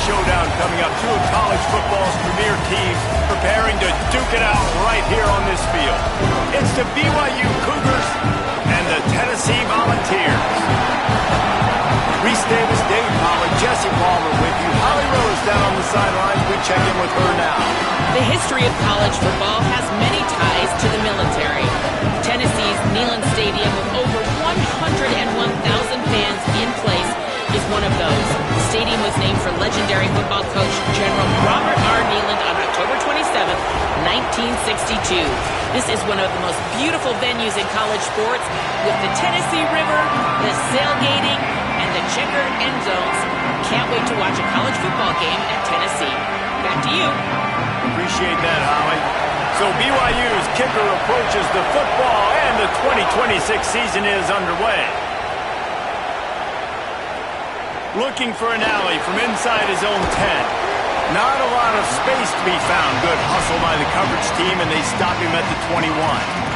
showdown coming up. Two of college football's premier teams preparing to duke it out right here on this field. It's the BYU Cougars and the Tennessee Volunteers. Reese Davis, Dave Pollard, Jesse Palmer with you. Holly Rose down on the sidelines. We check in with her now. The history of college football has many ties to the military. Tennessee's Neyland Stadium with over 101,000 fans in place is one of those. The stadium was named for legendary football coach General Robert R. Neyland on October 27, 1962. This is one of the most beautiful venues in college sports with the Tennessee River, the sailgating, and the checkered end zones. Can't wait to watch a college football game at Tennessee. Back to you. Appreciate that, Holly. So BYU's kicker approaches the football, and the 2026 season is underway. Looking for an alley from inside his own 10. Not a lot of space to be found. Good hustle by the coverage team, and they stop him at the 21.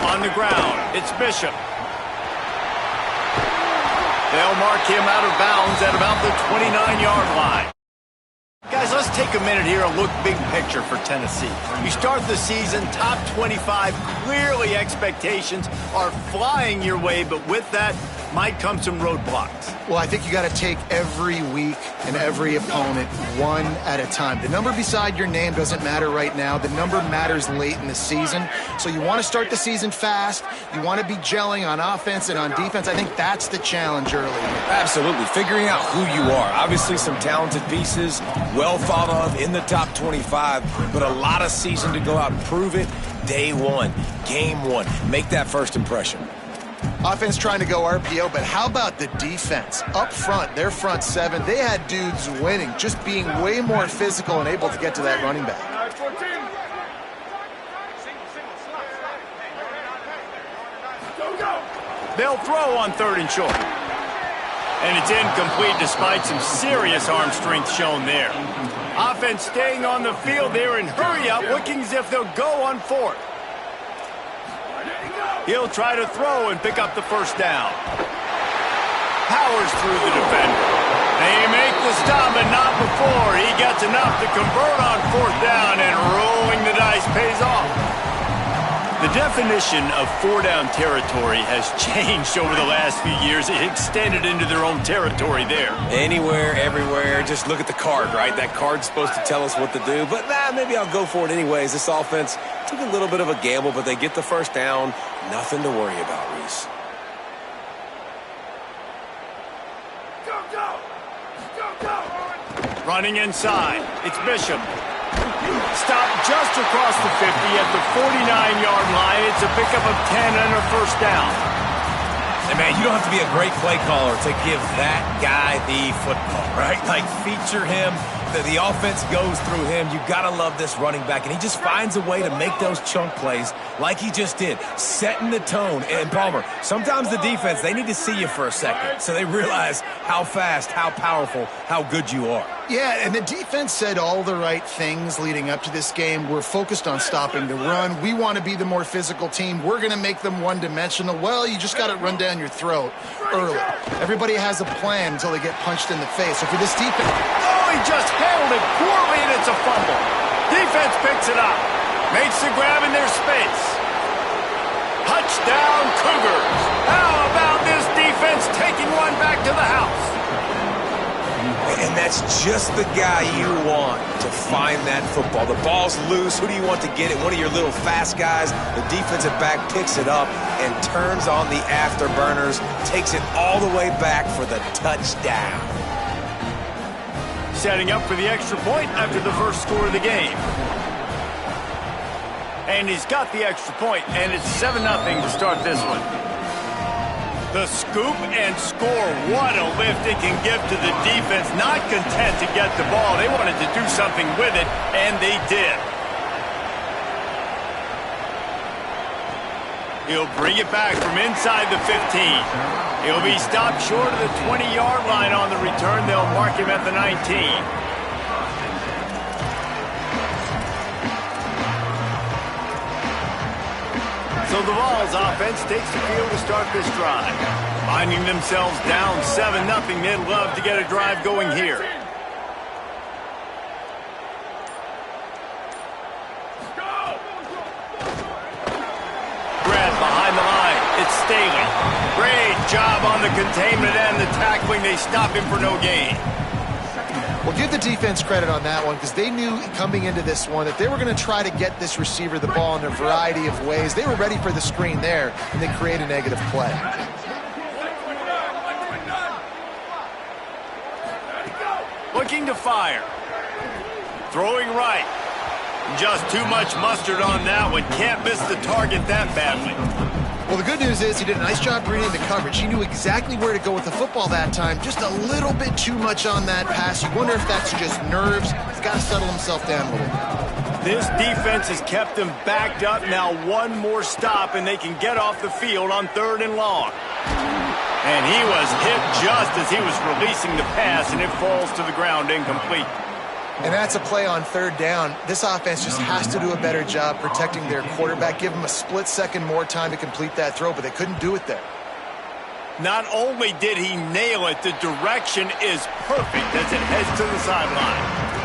On the ground, it's Bishop. They'll mark him out of bounds at about the 29-yard line. Guys, let's take a minute here and look big picture for Tennessee. You start the season top 25. Clearly expectations are flying your way, but with that might come some roadblocks. Well, I think you got to take every week and every opponent one at a time. The number beside your name doesn't matter right now. The number matters late in the season. So you want to start the season fast. You want to be gelling on offense and on defense. I think that's the challenge early. Absolutely. Figuring out who you are. Obviously some talented pieces, well thought of in the top 25, but a lot of season to go out and prove it. Day one, game one. Make that first impression. Offense trying to go RPO, but how about the defense? Up front, their front seven, they had dudes winning, just being way more physical and able to get to that running back. They'll throw on 3rd and short. And it's incomplete despite some serious arm strength shown there. Offense staying on the field there and hurry up, looking as if they'll go on 4th. He'll try to throw and pick up the first down. Powers through the defender. They make the stop, but not before. He gets enough to convert on 4th down, and rolling the dice pays off. The definition of 4-down territory has changed over the last few years. It extended into their own territory there. Anywhere, everywhere. Just look at the card, right? That card's supposed to tell us what to do, but maybe I'll go for it anyways. This offense took a little bit of a gamble, but they get the first down. Nothing to worry about, Reese. Running inside, it's Bishop. Stopped just across the 50 at the 49-yard line. It's a pickup of 10 and a first down. And man, you don't have to be a great play caller to give that guy the football, right? Like, feature him. The offense goes through him. You got to love this running back. And he just finds a way to make those chunk plays like he just did, setting the tone. And Palmer, sometimes the defense, they need to see you for a second so they realize how fast, how powerful, how good you are. Yeah, and the defense said all the right things leading up to this game. We're focused on stopping the run. We want to be the more physical team. We're going to make them one-dimensional. Well, you just got to run down your throat early. Everybody has a plan until they get punched in the face. So for this defense... Oh, he just handled it poorly, and it's a fumble. Defense picks it up. Makes the grab in their space. Touchdown, Cougars. How about this defense taking one back to the house? And that's just the guy you want to find that football. The ball's loose. Who do you want to get it? One of your little fast guys. The defensive back picks it up and turns on the afterburners, takes it all the way back for the touchdown. Setting up for the extra point after the first score of the game. And he's got the extra point, and it's 7-0 to start this one. The scoop and score. What a lift it can give to the defense. Not content to get the ball. They wanted to do something with it, and they did. He'll bring it back from inside the 15. He'll be stopped short of the 20-yard line on the return. They'll mark him at the 19. So the Vols offense takes the field to start this drive. Finding themselves down 7-0, they'd love to get a drive going here. Grab behind the line. It's Staley. Great job on the containment and the tackling. They stop him for no gain. Well, give the defense credit on that one because they knew coming into this one that they were going to try to get this receiver the ball in a variety of ways. They were ready for the screen there, and they create a negative play. Looking to fire. Throwing right. Just too much mustard on that one. Can't miss the target that badly. Well, the good news is he did a nice job reading the coverage. He knew exactly where to go with the football that time. Just a little bit too much on that pass. You wonder if that's just nerves. He's got to settle himself down a little bit. This defense has kept them backed up. Now one more stop, and they can get off the field on 3rd and long. And he was hit just as he was releasing the pass, and it falls to the ground incomplete. And that's a play on 3rd down. This offense just has to do a better job protecting their quarterback. Give him a split second more time to complete that throw, but they couldn't do it there. Not only did he nail it, the direction is perfect as it heads to the sideline.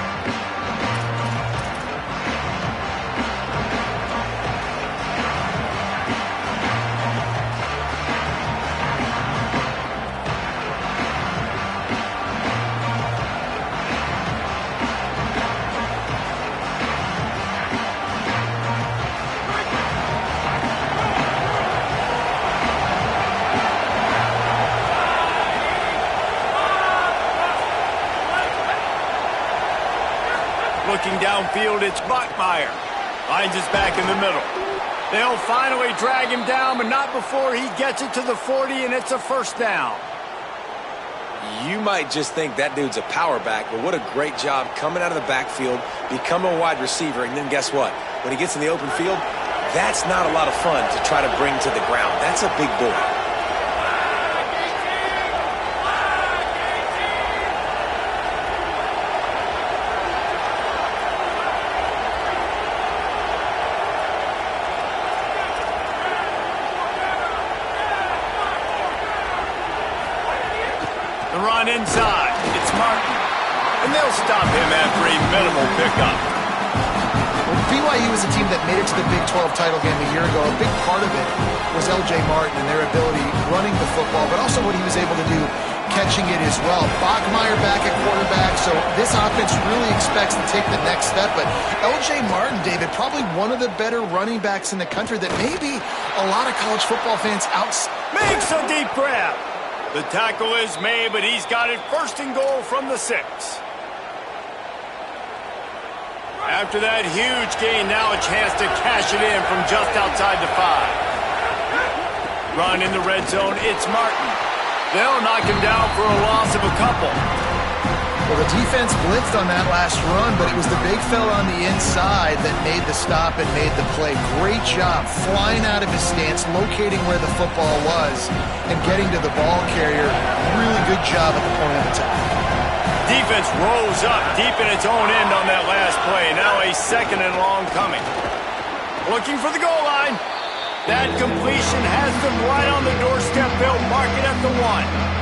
Looking downfield, it's Bachmeier. Finds his back in the middle. They'll finally drag him down, but not before he gets it to the 40, and it's a 1st down. You might just think that dude's a power back, but what a great job coming out of the backfield, becoming a wide receiver, and then guess what? When he gets in the open field, that's not a lot of fun to try to bring to the ground. That's a big boy. Run inside. It's Martin. And they'll stop him after a minimal pickup. Well, BYU is a team that made it to the Big 12 title game a year ago. A big part of it was L.J. Martin and their ability running the football, but also what he was able to do catching it as well. Bachmeier back at quarterback, so this offense really expects to take the next step. But L.J. Martin, David, probably one of the better running backs in the country that maybe a lot of college football fans makes a deep grab. The tackle is made, but he's got it 1st and goal from the 6. After that huge gain, now a chance to cash it in from just outside the 5. Run in the red zone, it's Martin. They'll knock him down for a loss of a couple. Well, the defense blitzed on that last run, but it was the big fella on the inside that made the stop and made the play. Great job flying out of his stance, locating where the football was, and getting to the ball carrier. Really good job at the point of attack. Defense rose up deep in its own end on that last play. Now a 2nd and long coming. Looking for the goal line. That completion has them right on the doorstep. They'll mark it at the 1.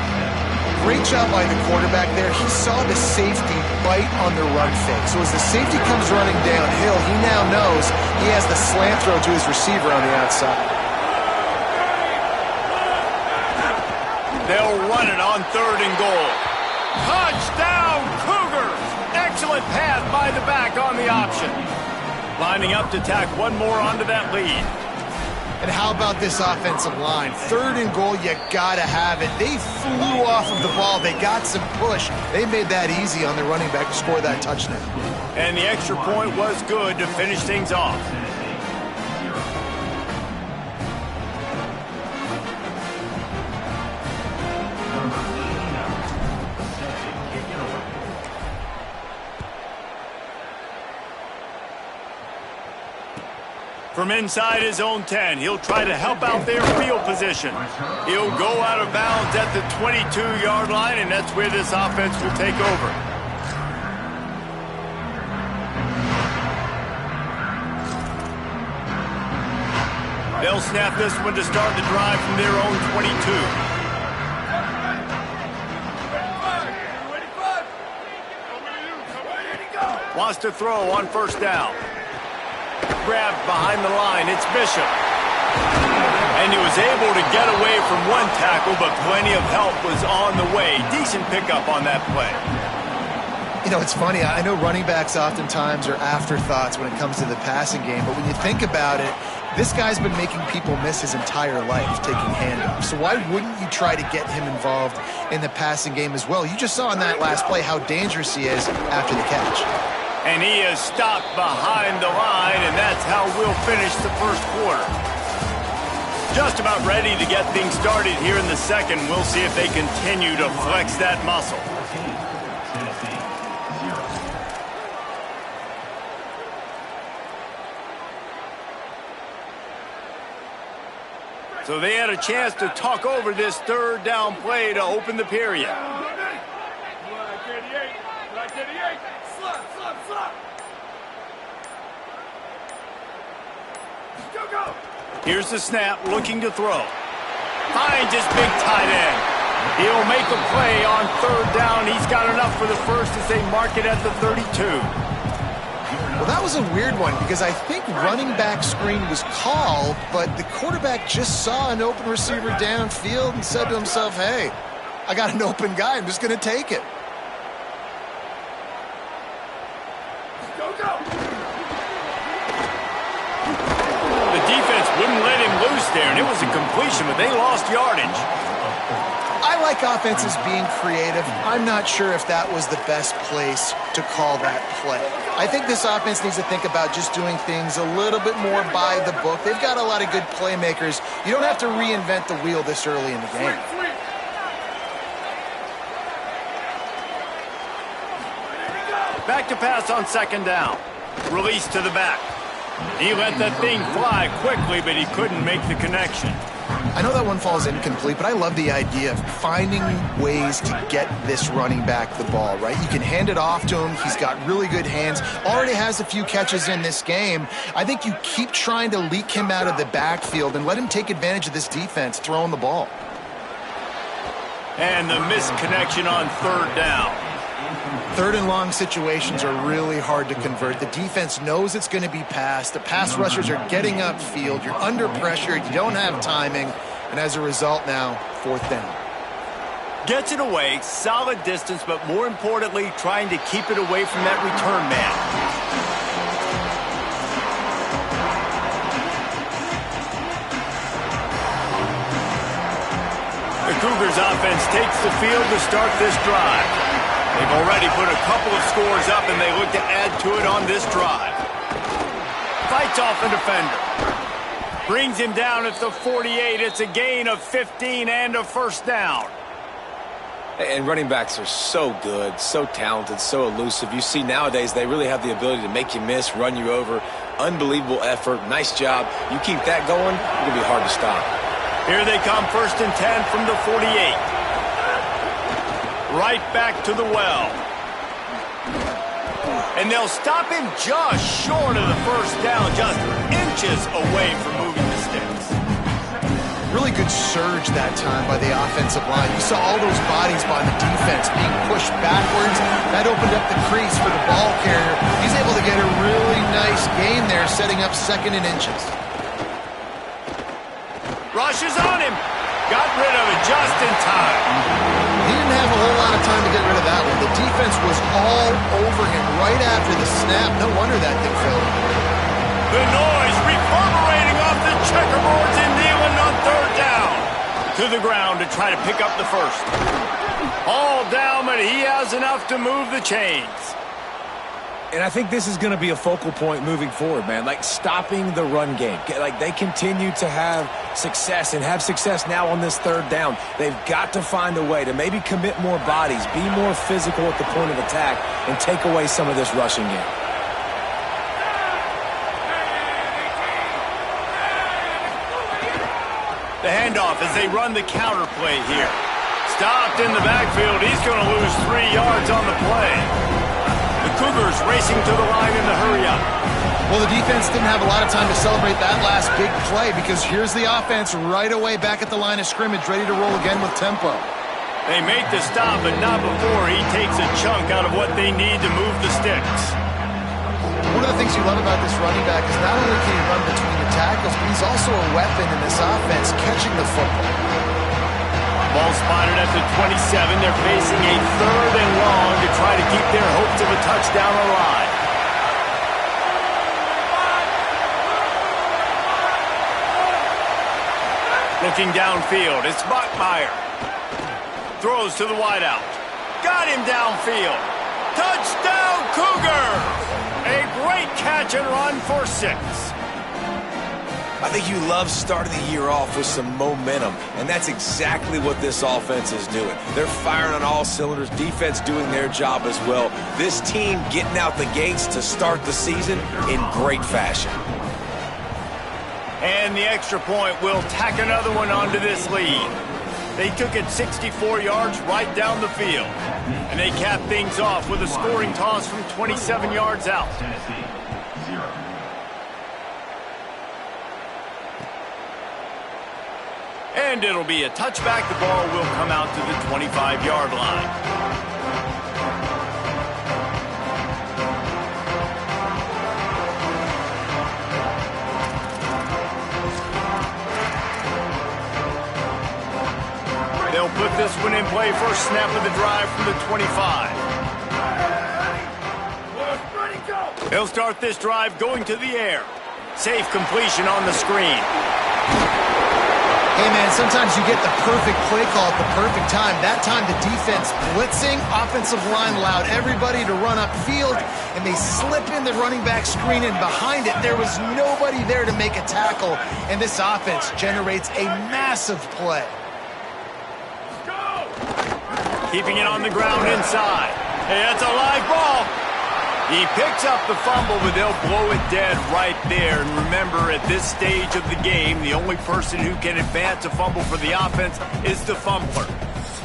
Great job by the quarterback there. He saw the safety bite on the run fake. So as the safety comes running downhill, he now knows he has the slant throw to his receiver on the outside. They'll run it on 3rd and goal. Touchdown, Cougars! Excellent pass by the back on the option. Lining up to tack one more onto that lead. And how about this offensive line? 3rd and goal, you gotta have it. They flew off of the ball. They got some push. They made that easy on the running back to score that touchdown. And the extra point was good to finish things off. From inside his own 10, he'll try to help out their field position. He'll go out of bounds at the 22-yard line, and that's where this offense will take over. They'll snap this one to start the drive from their own 22. Wants to throw on first down. Grabbed behind the line, it's Bishop. And he was able to get away from one tackle, but plenty of help was on the way. Decent pickup on that play. You know, it's funny. I know running backs oftentimes are afterthoughts when it comes to the passing game, but when you think about it, this guy's been making people miss his entire life taking handoffs. So why wouldn't you try to get him involved in the passing game as well? You just saw in that last play how dangerous he is after the catch. And he is stopped behind the line, and that's how we'll finish the first quarter. Just about ready to get things started here in the second. We'll see if they continue to flex that muscle. So they had a chance to talk over this third down play to open the period. Here's the snap, looking to throw. Finds his big tight end. He'll make a play on third down. He's got enough for the first as they mark it at the 32. Well, that was a weird one because I think running back screen was called, but the quarterback just saw an open receiver downfield and said to himself, hey, I got an open guy. I'm just going to take it. Wouldn't let him loose there, and it was a completion, but they lost yardage. I like offenses being creative. I'm not sure if that was the best place to call that play. I think this offense needs to think about just doing things a little bit more by the book. They've got a lot of good playmakers. You don't have to reinvent the wheel this early in the game. Back to pass on second down. Release to the back. He let that thing fly quickly, but he couldn't make the connection. I know that one falls incomplete, but I love the idea of finding ways to get this running back the ball, right? You can hand it off to him. He's got really good hands. Already has a few catches in this game. I think you keep trying to leak him out of the backfield and let him take advantage of this defense throwing the ball. And the missed connection on third down. Third and long situations are really hard to convert. The defense knows it's going to be passed. The pass rushers are getting upfield. You're under pressure. You don't have timing. And as a result now, fourth down. Gets it away, solid distance, but more importantly, trying to keep it away from that return man. The Cougars offense takes the field to start this drive. They've already put a couple of scores up, and they look to add to it on this drive. Fights off a defender. Brings him down at the 48. It's a gain of 15 and a first down. And running backs are so good, so talented, so elusive. You see nowadays they really have the ability to make you miss, run you over. Unbelievable effort. Nice job. You keep that going, it'll be hard to stop. Here they come, first and 10 from the 48. Right back to the well. And they'll stop him just short of the first down, just inches away from moving the sticks. Really good surge that time by the offensive line. You saw all those bodies by the defense being pushed backwards. That opened up the crease for the ball carrier. He's able to get a really nice gain there, setting up second and inches. Rushes on him. Got rid of it just in time. He didn't have a whole lot of time to get rid of that one. The defense was all over him right after the snap. No wonder that thing fell. The noise reverberating off the checkerboards in Neyland on third down. To the ground to try to pick up the first. All down, but he has enough to move the chains. And I think this is going to be a focal point moving forward, man. Like stopping the run game. Like they continue to have success and have success now on this third down. They've got to find a way to maybe commit more bodies, be more physical at the point of attack, and take away some of this rushing game. The handoff as they run the counter play here. Stopped in the backfield. He's going to lose 3 yards on the play. The Cougars racing to the line in the hurry-up. Well, the defense didn't have a lot of time to celebrate that last big play because here's the offense right away back at the line of scrimmage, ready to roll again with tempo. They make the stop, but not before he takes a chunk out of what they need to move the sticks. One of the things you love about this running back is not only can he run between the tackles, but he's also a weapon in this offense, catching the football. Ball spotted at the 27. They're facing a 3rd and long to try to keep their hopes of a touchdown alive. Looking downfield, it's Bachmeier. Throws to the wideout. Got him downfield. Touchdown, Cougars! A great catch and run for 6. I think you love starting the year off with some momentum, and that's exactly what this offense is doing. They're firing on all cylinders, defense doing their job as well. This team getting out the gates to start the season in great fashion. And the extra point will tack another one onto this lead. They took it 64 yards right down the field. And they capped things off with a scoring toss from 27 yards out. And it'll be a touchback. The ball will come out to the 25-yard line. They'll put this one in play. First snap of the drive from the 25. They'll start this drive going to the air. Safe completion on the screen. Hey, man, sometimes you get the perfect play call at the perfect time. That time the defense blitzing, offensive line allowed everybody to run upfield, and they slip in the running back screen, and behind it there was nobody there to make a tackle, and this offense generates a massive play. Keeping it on the ground inside. Hey, that's a live ball. He picks up the fumble, but they'll blow it dead right there. And remember, at this stage of the game, the only person who can advance a fumble for the offense is the fumbler.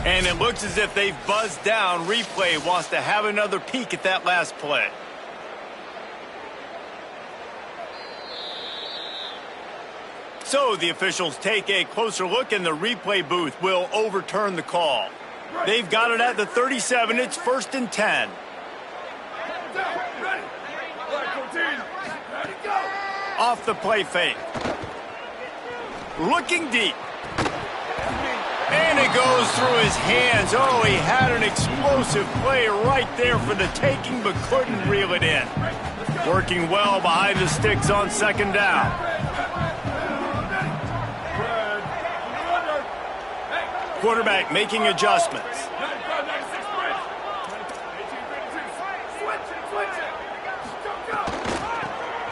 And it looks as if they've buzzed down. Replay wants to have another peek at that last play. So the officials take a closer look, and the replay booth will overturn the call. They've got it at the 37. It's 1st and 10. Off the play fake. Looking deep. And it goes through his hands. Oh, he had an explosive play right there for the taking, but couldn't reel it in. Working well behind the sticks on 2nd down. Quarterback making adjustments.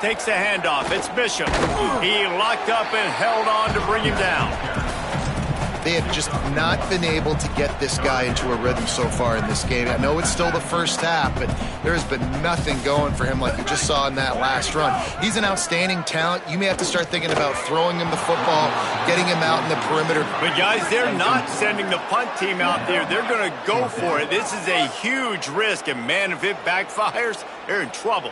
Takes the handoff. It's Bishop. He locked up and held on to bring him down. They have just not been able to get this guy into a rhythm so far in this game. I know it's still the first half, but there has been nothing going for him like we just saw in that last run. He's an outstanding talent. You may have to start thinking about throwing him the football, getting him out in the perimeter. But, guys, they're not sending the punt team out there. They're going to go for it. This is a huge risk, and, man, if it backfires, they're in trouble.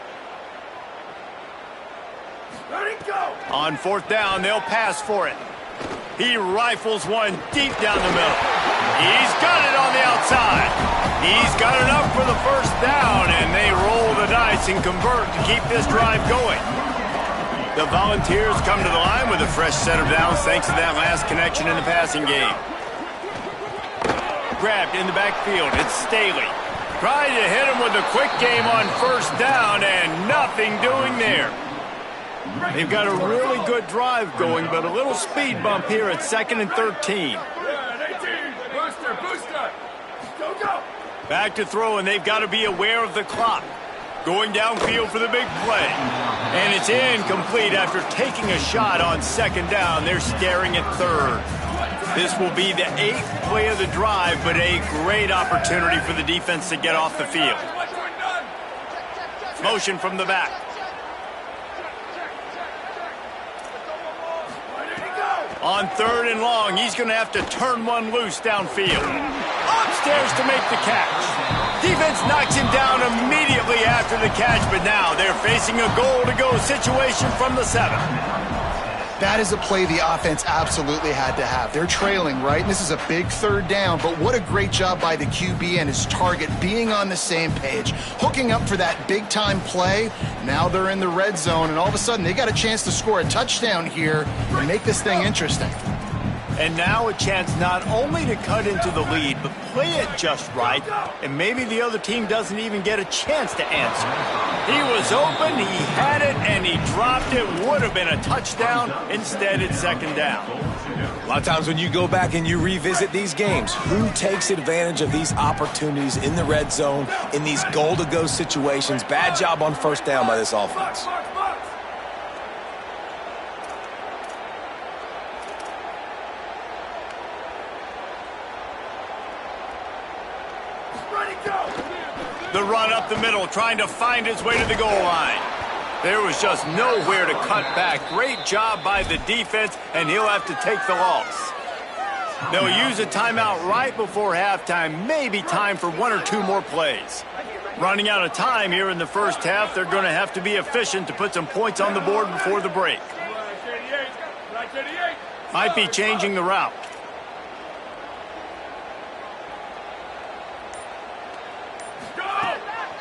On 4th down, they'll pass for it. He rifles one deep down the middle. He's got it on the outside. He's got enough for the 1st down, and they roll the dice and convert to keep this drive going. The Volunteers come to the line with a fresh set of downs thanks to that last connection in the passing game. Grabbed in the backfield. It's Staley. Tried to hit him with a quick game on 1st down, and nothing doing there. They've got a really good drive going, but a little speed bump here at 2nd and 13. Back to throw, and they've got to be aware of the clock. Going downfield for the big play. And it's incomplete after taking a shot on 2nd down. They're staring at 3rd. This will be the 8th play of the drive, but a great opportunity for the defense to get off the field. Motion from the back. On 3rd and long, he's going to have to turn one loose downfield. Upstairs to make the catch. Defense knocks him down immediately after the catch, but now they're facing a goal-to-go situation from the 7. That is a play the offense absolutely had to have. They're trailing, right? And this is a big 3rd down, but what a great job by the QB and his target being on the same page, hooking up for that big-time play. Now they're in the red zone, and all of a sudden they got a chance to score a touchdown here and make this thing interesting. And now a chance not only to cut into the lead, but play it just right, and maybe the other team doesn't even get a chance to answer. He was open, he had it, and he dropped it. Would have been a touchdown. Instead, it's 2nd down. A lot of times when you go back and you revisit these games, who takes advantage of these opportunities in the red zone, in these goal-to-go situations? Bad job on 1st down by this offense. The run up the middle, trying to find his way to the goal line. There was just nowhere to cut back. Great job by the defense, and he'll have to take the loss. They'll use a timeout right before halftime. Maybe time for 1 or 2 more plays. Running out of time here in the first half, they're going to have to be efficient to put some points on the board before the break. Might be changing the route.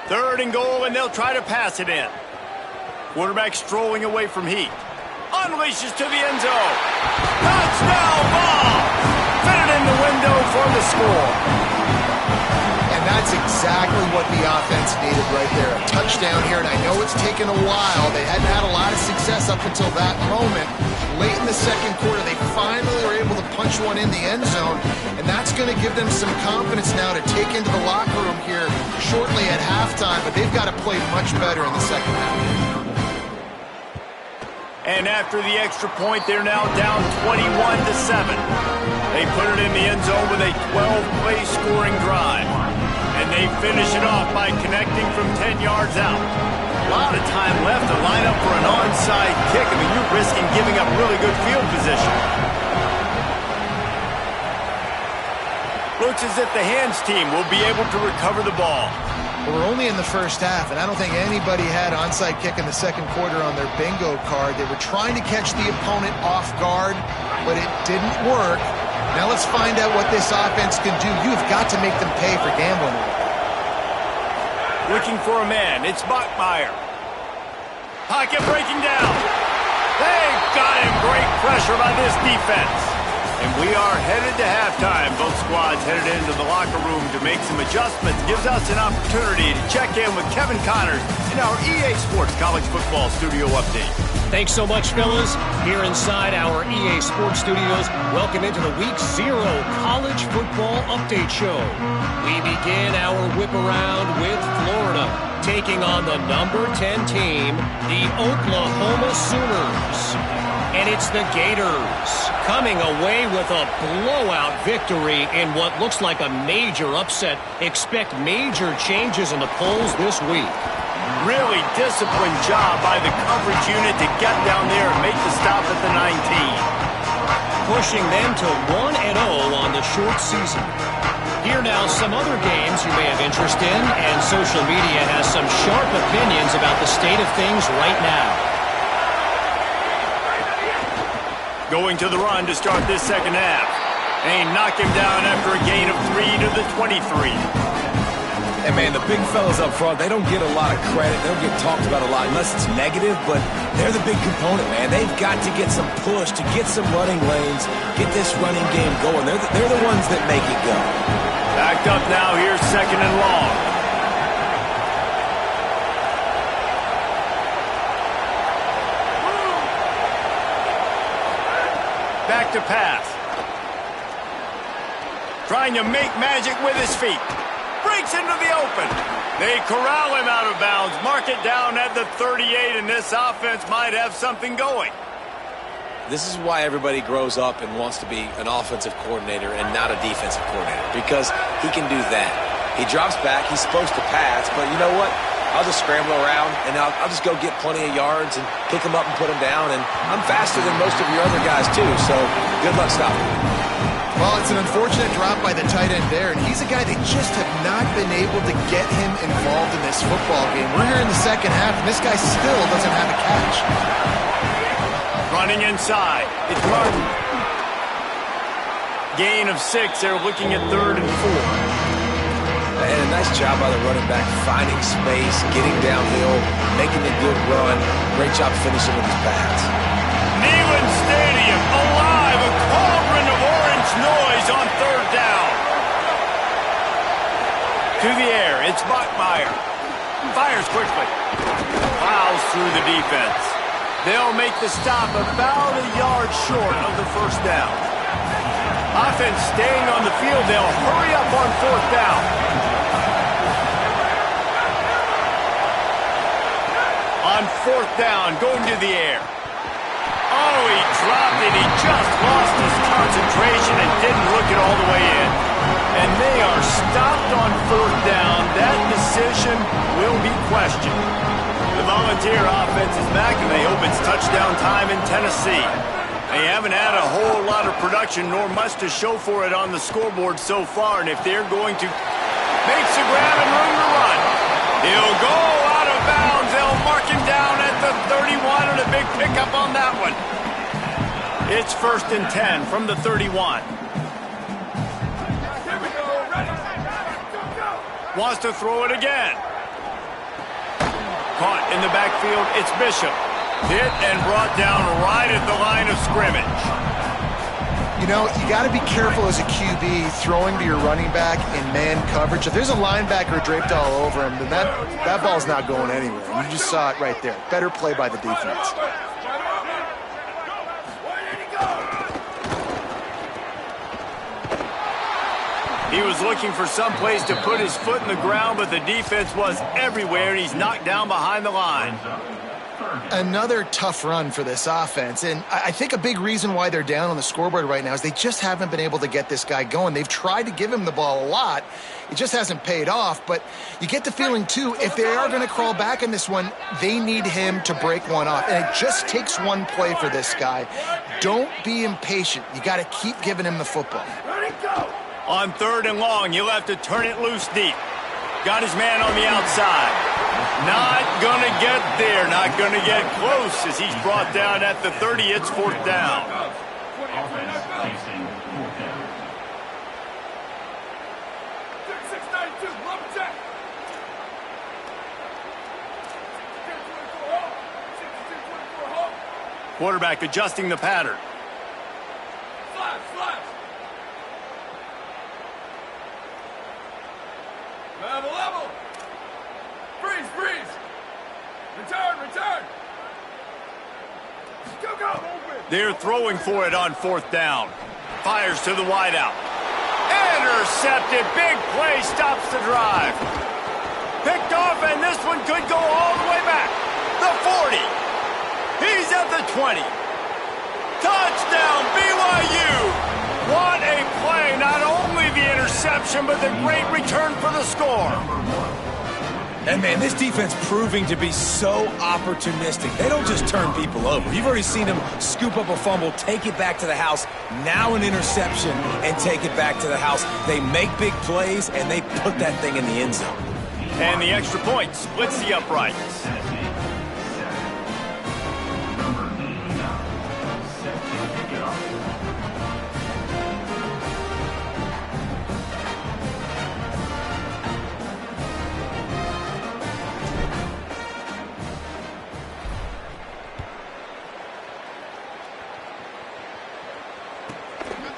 Third and goal, and they'll try to pass it in. Quarterback strolling away from Heat. Unleashes to the end zone. Touchdown ball! Fitted in the window for the score. And that's exactly what the offense needed right there. A touchdown here, and I know it's taken a while. They hadn't had a lot of success up until that moment. Late in the 2nd quarter, they finally were able to punch one in the end zone, and that's going to give them some confidence now to take into the locker room here shortly at halftime, but they've got to play much better in the 2nd half. And after the extra point, they're now down 21-7. They put it in the end zone with a 12-play scoring drive. And they finish it off by connecting from 10 yards out. A lot of time left to line up for an onside kick. I mean, you're risking giving up really good field position. Looks as if the hands team will be able to recover the ball. Well, we're only in the first half, and I don't think anybody had onside kick in the 2nd quarter on their bingo card. They were trying to catch the opponent off guard, but it didn't work. Now let's find out what this offense can do. You've got to make them pay for gambling. Looking for a man. It's Bachmeier. Pocket breaking down. They've got him. Great pressure by this defense. And we are headed to halftime. Both squads headed into the locker room to make some adjustments. Gives us an opportunity to check in with Kevin Connors in our EA Sports College Football Studio Update. Thanks so much, fellas. Here inside our EA Sports Studios, welcome into the Week 0 College Football Update Show. We begin our whip around with Florida, taking on the number 10 team, the Oklahoma Sooners. And it's the Gators coming away with a blowout victory in what looks like a major upset. Expect major changes in the polls this week. Really disciplined job by the coverage unit to get down there and make the stop at the 19. Pushing them to 1-0 on the short season. Here now some other games you may have interest in, and social media has some sharp opinions about the state of things right now. Going to the run to start this 2nd half. They knock him down after a gain of 3 to the 23. And, man, the big fellas up front, they don't get a lot of credit. They don't get talked about a lot unless it's negative, but they're the big component, man. They've got to get some push, to get some running lanes, get this running game going. They're the ones that make it go. Backed up now. Here's 2nd and long. Back to pass. Trying to make magic with his feet. Breaks into the open. They corral him out of bounds. Mark it down at the 38, and this offense might have something going. This is why everybody grows up and wants to be an offensive coordinator and not a defensive coordinator, because he can do that. He drops back. He's supposed to pass, but you know what? I'll just scramble around, and I'll just go get plenty of yards and pick them up and put them down. And I'm faster than most of your other guys, too, so good luck stopping me. Well, it's an unfortunate drop by the tight end there, and he's a guy they just have not been able to get him involved in this football game. We're here in the second half, and this guy still doesn't have a catch. Running inside. It's Martin. Gain of 6. They're looking at 3rd and 4. And a nice job by the running back, finding space, getting downhill, making a good run. Great job finishing with his pads. Neyland Stadium alive, a cauldron of orange noise on 3rd down. To the air, it's Bachmeier. Fires quickly. Plows through the defense. They'll make the stop about a yard short of the 1st down. Offense staying on the field. They'll hurry up on 4th down. On 4th down, going to the air. Oh, he dropped it. He just lost his concentration and didn't look it all the way in. And they are stopped on 4th down. That decision will be questioned. The Volunteer offense is back, and they hope it's touchdown time in Tennessee. They haven't had a whole lot of production, nor much to show for it on the scoreboard so far. And if they're going to make the grab and room to run, he'll go out of bounds. They'll mark him down at the 31, and a big pickup on that one. It's 1st and 10 from the 31. Wants to throw it again. Caught in the backfield, it's Bishop. Hit and brought down right at the line of scrimmage. You know, you got to be careful as a QB throwing to your running back in man coverage. If there's a linebacker draped all over him, then that ball's not going anywhere. You just saw it right there. Better play by the defense. He was looking for some place to put his foot in the ground, but the defense was everywhere, and he's knocked down behind the line. Another tough run for this offense, and I think a big reason why they're down on the scoreboard right now is they just haven't been able to get this guy going. They've tried to give him the ball a lot. It just hasn't paid off, but you get the feeling, too, if they are going to crawl back in this one, they need him to break one off, and it just takes one play for this guy. Don't be impatient. You got to keep giving him the football. On 3rd and long, you'll have to turn it loose deep. Got his man on the outside. Not gonna get there, not gonna get close as he's brought down at the 30. It's 4th down. Quarterback adjusting the pattern. Level. Freeze. Return. Go. They're throwing for it on 4th down. Fires to the wideout. Intercepted. Big play stops the drive. Picked off, and this one could go all the way back. The 40. He's at the 20. Touchdown, BYU. What a play. Not only the interception, but the great return for the score. And, man, this defense proving to be so opportunistic. They don't just turn people over. You've already seen them scoop up a fumble, take it back to the house, now an interception, and take it back to the house. They make big plays, and they put that thing in the end zone. And the extra point splits the uprights.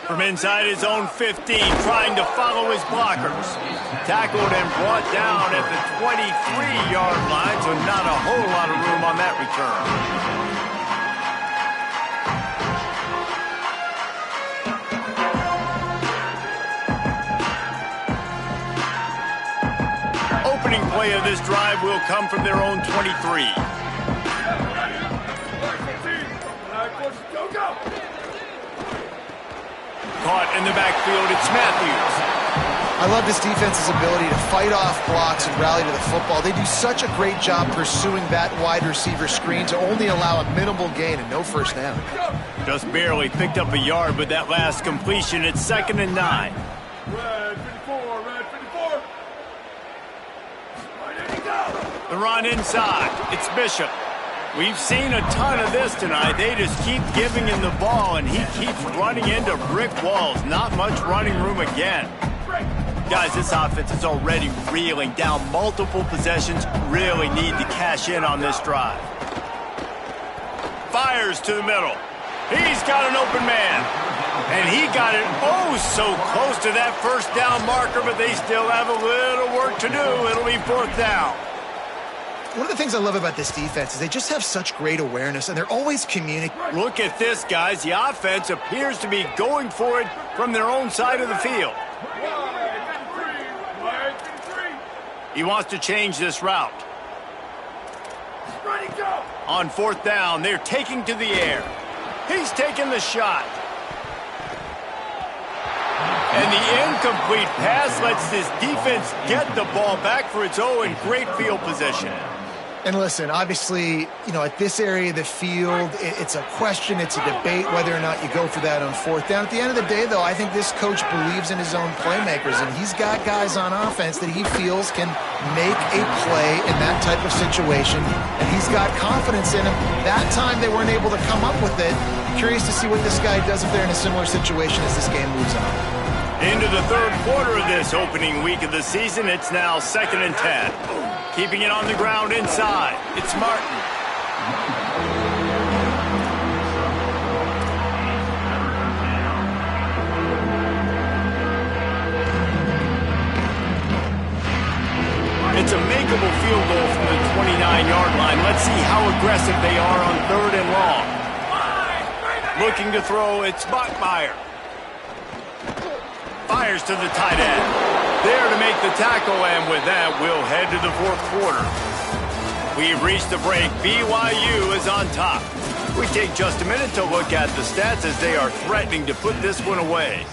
From inside his own 15, trying to follow his blockers. Tackled and brought down at the 23-yard line, so not a whole lot of room on that return. Opening play of this drive will come from their own 23. Caught in the backfield, it's Matthews. I love this defense's ability to fight off blocks and rally to the football. They do such a great job pursuing that wide receiver screen to only allow a minimal gain and no first down. Just barely picked up a yard with that last completion. It's 2nd and 9. Red 54, red 54. Right, there you go. The run inside. It's Bishop. We've seen a ton of this tonight. They just keep giving him the ball, and he keeps running into brick walls. Not much running room again. Guys, this offense is already reeling down multiple possessions. Really need to cash in on this drive. Fires to the middle. He's got an open man. And he got it oh so close to that first down marker, but they still have a little work to do. It'll be 4th down. One of the things I love about this defense is they just have such great awareness, and they're always communicating. Look at this, guys. The offense appears to be going for it from their own side of the field. He wants to change this route. Ready, go. On 4th down, they're taking to the air. He's taking the shot. And the incomplete pass lets this defense get the ball back for its own great field position. And listen, obviously, you know, at this area of the field, it's a question, it's a debate whether or not you go for that on 4th down. At the end of the day, though, I think this coach believes in his own playmakers, and he's got guys on offense that he feels can make a play in that type of situation, and he's got confidence in him. That time they weren't able to come up with it. Curious to see what this guy does if they're in a similar situation as this game moves on. Into the 3rd quarter of this opening week of the season, it's now 2nd and 10. Keeping it on the ground inside. It's Martin. It's a makeable field goal from the 29-yard line. Let's see how aggressive they are on 3rd and long. Looking to throw, it's Bachmeier. Fires to the tight end. There to make the tackle, and with that, we'll head to the 4th quarter. We've reached the break. BYU is on top. We take just a minute to look at the stats as they are threatening to put this one away.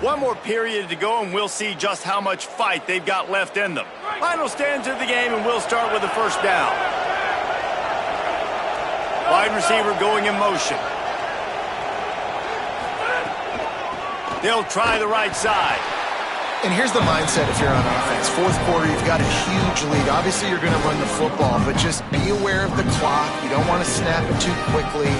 One more period to go, and we'll see just how much fight they've got left in them. Final stands of the game, and we'll start with the 1st down. Wide receiver going in motion. They'll try the right side. And here's the mindset if you're on offense. 4th quarter, you've got a huge lead. Obviously, you're going to run the football, but just be aware of the clock. You don't want to snap it too quickly.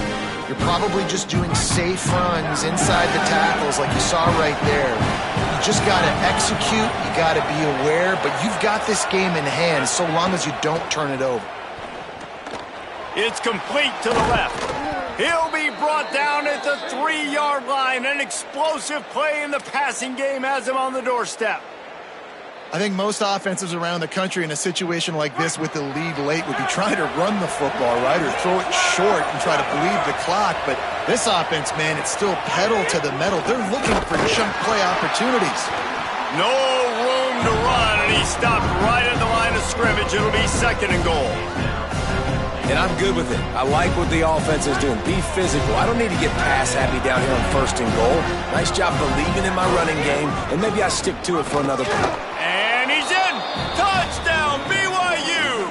You're probably just doing safe runs inside the tackles like you saw right there. You just got to execute. You got to be aware, but you've got this game in hand so long as you don't turn it over. It's complete to the left. He'll be brought down at the 3-yard line. An explosive play in the passing game has him on the doorstep. I think most offenses around the country in a situation like this with the lead late would be trying to run the football, right, or throw it short and try to bleed the clock. But this offense, man, it's still pedal to the metal. They're looking for chunk play opportunities. No room to run, and he stopped right at the line of scrimmage. It'll be 2nd and goal. And I'm good with it. I like what the offense is doing. Be physical. I don't need to get pass happy down here on 1st and goal. Nice job believing in my running game, and maybe I stick to it for another play. And he's in! Touchdown, BYU!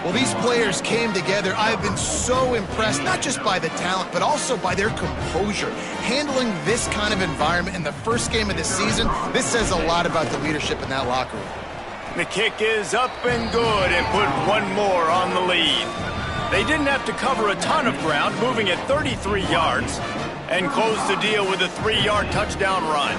Well, these players came together. I've been so impressed, not just by the talent, but also by their composure. Handling this kind of environment in the first game of the season, this says a lot about the leadership in that locker room. The kick is up and good and put one more on the lead. They didn't have to cover a ton of ground, moving at 33 yards, and close the deal with a 3-yard touchdown run.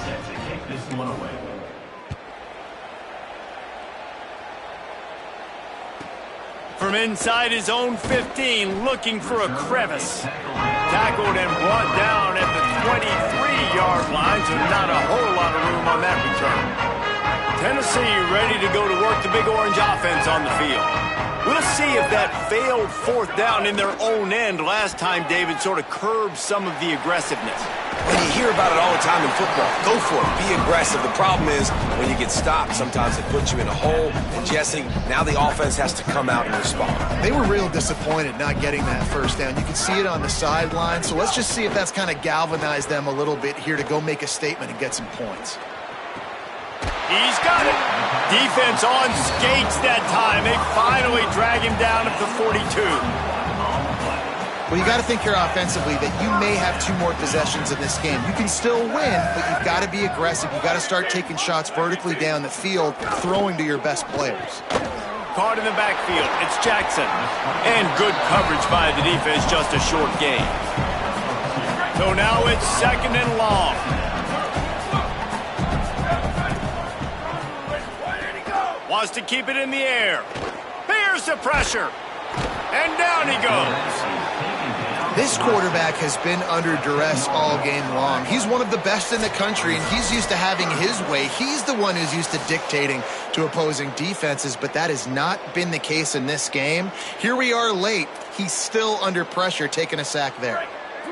Set to kick this one away. From inside his own 15, looking for a crevice. Tackled and brought down at the 23-yard line, so not a whole lot of room on that return. Tennessee ready to go to work the Big Orange offense on the field. We'll see if that failed 4th down in their own end last time, David, sort of curbed some of the aggressiveness. Well, you hear about it all the time in football. Go for it. Be aggressive. The problem is when you get stopped, sometimes it puts you in a hole. And, Jesse, now the offense has to come out and respond. They were real disappointed not getting that first down. You can see it on the sideline. So let's just see if that's kind of galvanized them a little bit here to go make a statement and get some points. He's got it. Defense on skates that time. They finally drag him down at the 42. Well, you got to think here offensively that you may have 2 more possessions in this game. You can still win, but you've got to be aggressive. You've got to start taking shots vertically down the field, throwing to your best players. Caught in the backfield. It's Jackson. And good coverage by the defense, just a short gain. So now it's 2nd and long. Wants to keep it in the air. Here's the pressure. And down he goes. This quarterback has been under duress all game long. He's one of the best in the country, and he's used to having his way. He's the one who's used to dictating to opposing defenses, but that has not been the case in this game. Here we are late. He's still under pressure, taking a sack there.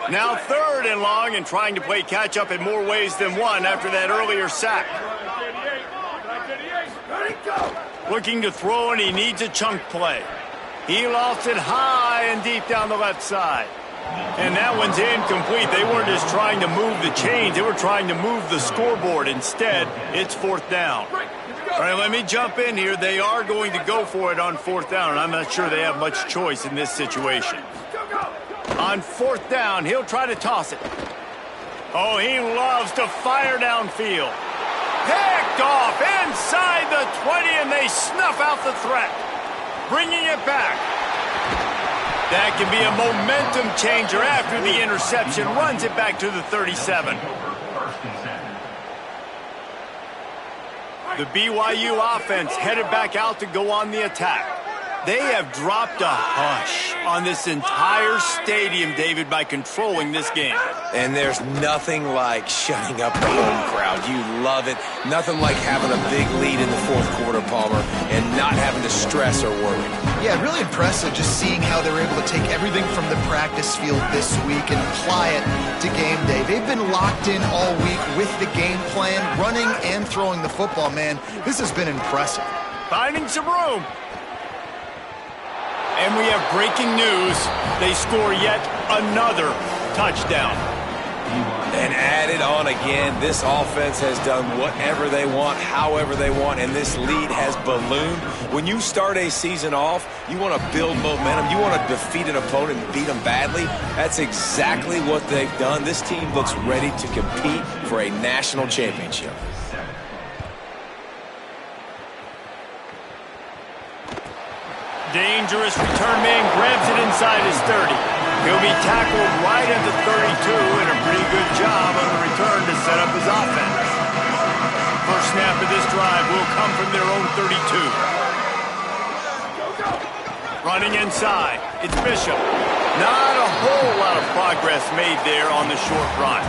Now 3rd and long and trying to play catch-up in more ways than one after that earlier sack. Looking to throw, and he needs a chunk play. He lost it high and deep down the left side. And that one's incomplete. They weren't just trying to move the chains. They were trying to move the scoreboard. Instead, it's 4th down. All right, let me jump in here. They are going to go for it on 4th down, and I'm not sure they have much choice in this situation. On 4th down, he'll try to toss it. Oh, he loves to fire downfield. Picked off inside the 20, and they snuff out the threat. Bringing it back. That can be a momentum changer after the interception. Runs it back to the 37. The BYU offense headed back out to go on the attack. They have dropped a hush on this entire stadium, David, by controlling this game. And there's nothing like shutting up the home crowd. You love it. Nothing like having a big lead in the 4th quarter, Palmer, and not having to stress or worry. Yeah, really impressive just seeing how they're able to take everything from the practice field this week and apply it to game day. They've been locked in all week with the game plan, running and throwing the football, man. This has been impressive. Finding some room. And we have breaking news. They score yet another touchdown. And added on again, this offense has done whatever they want, however they want, and this lead has ballooned. When you start a season off, you want to build momentum. You want to defeat an opponent and beat them badly. That's exactly what they've done. This team looks ready to compete for a national championship. Dangerous return man grabs it inside his 30. He'll be tackled right at the 32, and a pretty good job on the return to set up his offense. First snap of this drive will come from their own 32. Running inside, it's Bishop. Not a whole lot of progress made there on the short run.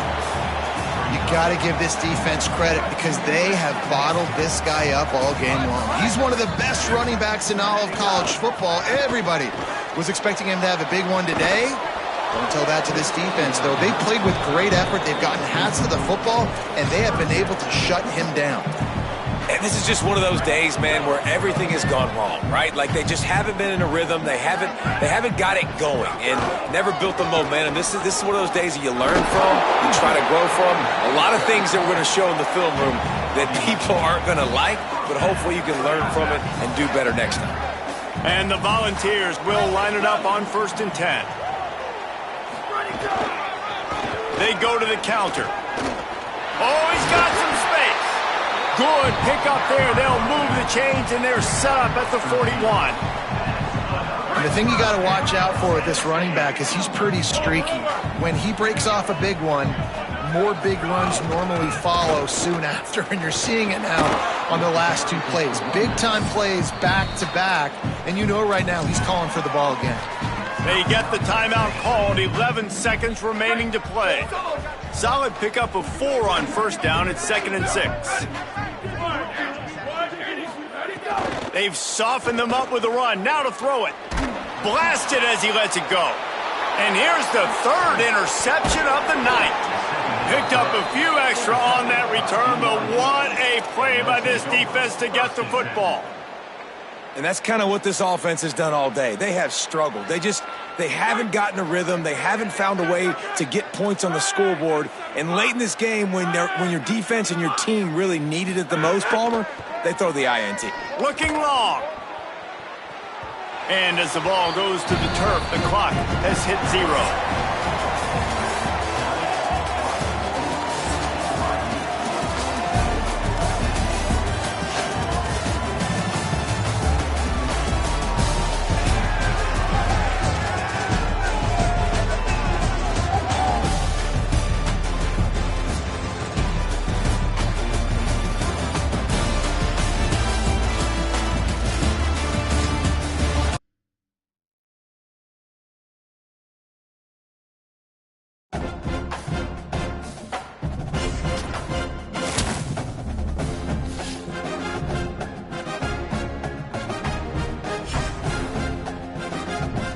You got to give this defense credit because they have bottled this guy up all game long. He's one of the best running backs in all of college football. Everybody was expecting him to have a big one today. Don't tell that to this defense, though. They played with great effort. They've gotten hats to the football, and they have been able to shut him down. And this is just one of those days, man, where everything has gone wrong, right? Like they just haven't been in a rhythm. They haven't got it going and never built the momentum. This is one of those days that you learn from, you try to grow from. A lot of things that we're going to show in the film room that people aren't going to like, but hopefully you can learn from it and do better next time. And the Volunteers will line it up on 1st and 10. They go to the counter. Oh, he's got some space. Good pick up there. They'll move the chains, and they're set up at the 41. And the thing you got to watch out for with this running back is he's pretty streaky. When he breaks off a big one, more big runs normally follow soon after, and you're seeing it now on the last 2 plays. Big-time plays back-to-back, and you know right now he's calling for the ball again. They get the timeout called, 11 seconds remaining to play. Solid pickup of 4 on 1st down. It's 2nd and 6. They've softened them up with a run. Now to throw it. Blasted as he lets it go. And here's the 3rd interception of the night. Picked up a few extra on that return, but what a play by this defense to get the football. And that's kind of what this offense has done all day. They have struggled. They haven't gotten a rhythm. They haven't found a way to get points on the scoreboard. And late in this game, when your defense and your team really needed it the most, Palmer, they throw the INT. Looking long. And as the ball goes to the turf, the clock has hit 0.